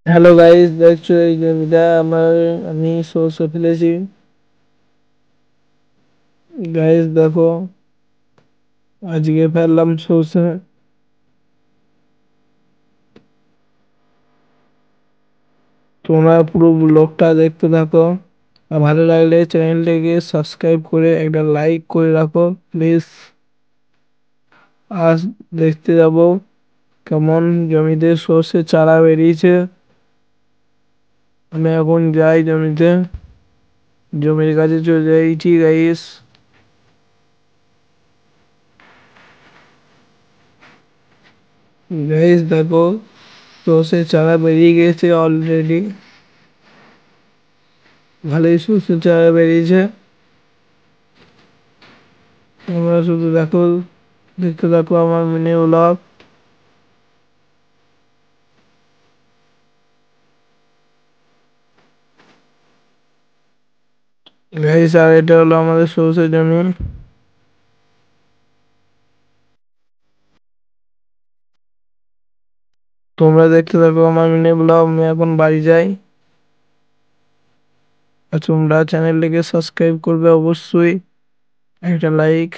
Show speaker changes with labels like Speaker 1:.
Speaker 1: Hello guys, দেখছো এই জমিটা আমি সর্ষে ফেলেছি। গাইস দেখো, আজকে ফেললাম সর্ষে। তোমরা পুরো ব্লগটা দেখতে থাকো, আর ভালো লাগলে চ্যানেলটাকে সাবস্ক্রাইব করে একটা লাইক করে রাখো প্লিজ। আজ দেখতে যাবো কেমন জমিতে সর্ষে চারা বেরিয়েছে। আমি এখন যাই জমিতে, জমির কাছে চলে যাইছি গাইস। গাইস দেখো, সর্ষে চারা বেরিয়ে গেছে অলরেডি। ভালোই সর্ষে চারা বেরিয়েছে। তোমরা শুধু দেখো, দেখতে থাকো আমার মিনি ব্লগ। গাইস, আর এটা হলো আমাদের সর্ষে জমি। তোমরা দেখতে থাকো আমার মিনি ব্লগ। আমি এখন বাড়ি যাই, আর তোমরা চ্যানেলটিকে সাবস্ক্রাইব করবে অবশ্যই, একটা লাইক।